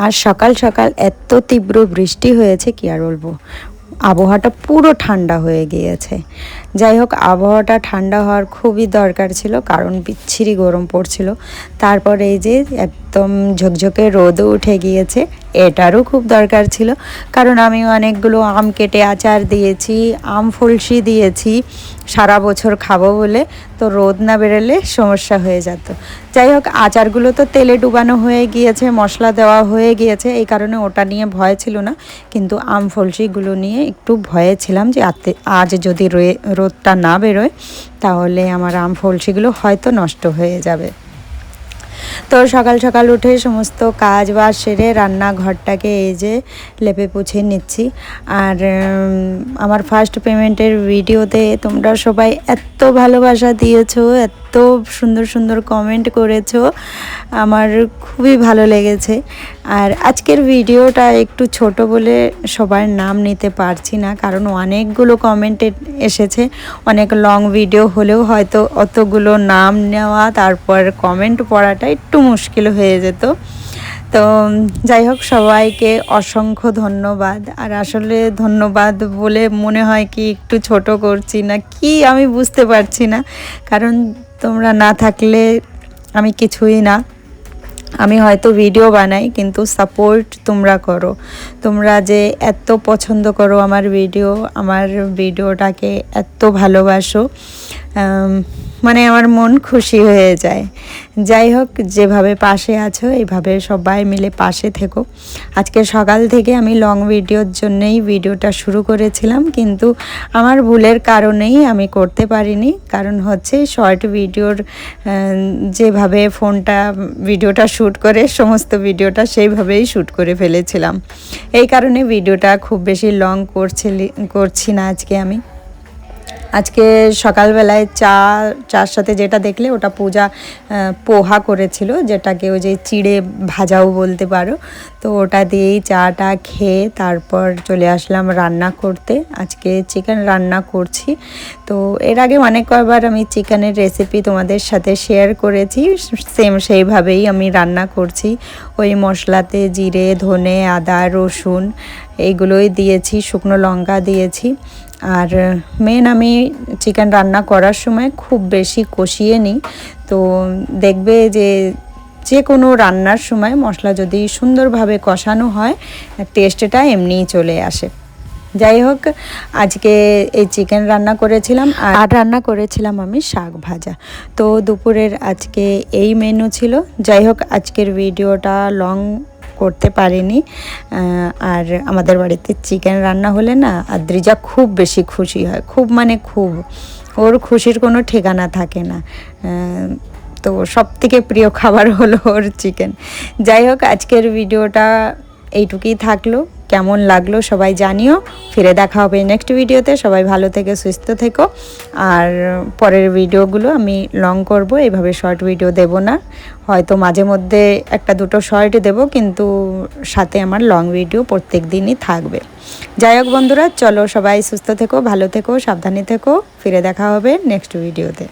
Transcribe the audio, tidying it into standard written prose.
আর সকাল সকাল এত তীব্র বৃষ্টি হয়েছে কি আর বলবো, আবহাওয়াটা পুরো ঠান্ডা হয়ে গিয়েছে। যাই হোক, আবহাওয়াটা ঠান্ডা হওয়ার খুবই দরকার ছিল, কারণ বিচ্ছিরি গরম পড়ছিল। তারপর এই যে একদম ঝকঝকে রোদও উঠে গিয়েছে, এটারও খুব দরকার ছিল, কারণ আমি অনেকগুলো আম কেটে আচার দিয়েছি, আম ফলসি দিয়েছি সারা বছর খাবো বলে। তো রোদ না বেরোলে সমস্যা হয়ে যেত। যাই হোক, আচারগুলো তো তেলে ডুবানো হয়ে গিয়েছে, মশলা দেওয়া হয়ে গিয়েছে, এই কারণে ওটা নিয়ে ভয় ছিল না। কিন্তু আম ফলসিগুলো নিয়ে একটু ভয়ে ছিলাম যে আজ যদি রোদটা না বেরোয় তাহলে আমার আম ফলসিগুলো হয়তো নষ্ট হয়ে যাবে। তো সকাল সকাল উঠে সমস্ত কাজ বাজ সেরে রান্নাঘরটাকে এই যে লেপে পুছে নিচ্ছি। আর আমার ফার্স্ট পেমেন্টের ভিডিওতে তোমরা সবাই এত ভালোবাসা দিয়েছো, এত সুন্দর সুন্দর কমেন্ট করেছো, আমার খুবই ভালো লেগেছে। আর আজকের ভিডিওটা একটু ছোট বলে সবার নাম নিতে পারছি না, কারণ অনেকগুলো কমেন্ট এসেছে। অনেক লং ভিডিও হলেও হয়তো অতগুলো নাম নেওয়া তারপর কমেন্ট পড়াটা একটু মুশকিল হয়ে যেত। তো যাই হোক, সবাইকে অসংখ্য ধন্যবাদ। আর আসলে ধন্যবাদ বলে মনে হয় কি একটু ছোট করছি না কি, আমি বুঝতে পারছি না, কারণ তোমরা না থাকলে আমি কিছুই না। আমি হয়তো ভিডিও বানাই, কিন্তু সাপোর্ট তোমরা করো। তোমরা যে এত পছন্দ করো আমার ভিডিওটাকে এত ভালোবাসো, মানে আমার মন খুশি হয়ে যায়। যাই হোক, যেভাবে পাশে আছো এইভাবে সবাই মিলে পাশে থেকো। আজকে সকাল থেকে আমি লং ভিডিওর জন্যই ভিডিওটা শুরু করেছিলাম, কিন্তু আমার ভুলের কারণেই আমি করতে পারিনি। কারণ হচ্ছে শর্ট ভিডিওর যেভাবে ভিডিওটা শ্যুট করে সমস্ত ভিডিওটা সেইভাবেই শ্যুট করে ফেলেছিলাম। এই কারণে ভিডিওটা খুব বেশি লং করছি না আজকে সকালবেলায় চার সাথে যেটা দেখলে ওটা পূজা পোহা করেছিল, যেটাকে ওই যে চিড়ে ভাজাও বলতে পারো। তো ওটা দিয়েই চাটা খেয়ে তারপর চলে আসলাম রান্না করতে। আজকে চিকেন রান্না করছি। তো এর আগে অনেক কয়েকবার আমি চিকেনের রেসিপি তোমাদের সাথে শেয়ার করেছি, সেম সেইভাবেই আমি রান্না করছি। ওই মশলাতে জিরে, ধনে, আদা, রসুন এইগুলোই দিয়েছি, শুকনো লঙ্কা দিয়েছি। আর আমি চিকেন রান্না করার সময় খুব বেশি কষিয়ে নিই। তো দেখবে যে কোনো রান্নার সময় মশলা যদি সুন্দরভাবে কষানো হয়, টেস্টটা এমনিই চলে আসে। যাই হোক, আজকে এই চিকেন রান্না করেছিলাম আর রান্না করেছিলাম আমি শাক ভাজা। তো দুপুরের আজকে এই মেনু ছিল। যাই হোক, আজকের ভিডিওটা লং করতে পারিনি। আর আমাদের বাড়িতে চিকেন রান্না হলে না আদ্রিজা খুব বেশি খুশি হয়, খুব মানে খুব, ওর খুশির কোনো ঠিকানা থাকে না। তো সবথেকে প্রিয় খাবার হলো ওর চিকেন। যাই হোক, আজকের ভিডিওটা এইটুকুই থাকলো। কেমন লাগলো সবাই জানিও। ফিরে দেখা হবে নেক্সট ভিডিওতে। সবাই ভালো থেকে সুস্থ থেকো। আর পরের ভিডিওগুলো আমি লং করব, এইভাবে শর্ট ভিডিও দেব না। হয়তো মাঝে মধ্যে একটা দুটো শর্ট দেব, কিন্তু সাথে আমার লং ভিডিও প্রত্যেক দিনই থাকবে। যাই হোক বন্ধুরা, চলো সবাই সুস্থ থেকো, ভালো থেকো, সাবধানে থেকো। ফিরে দেখা হবে নেক্সট ভিডিওতে।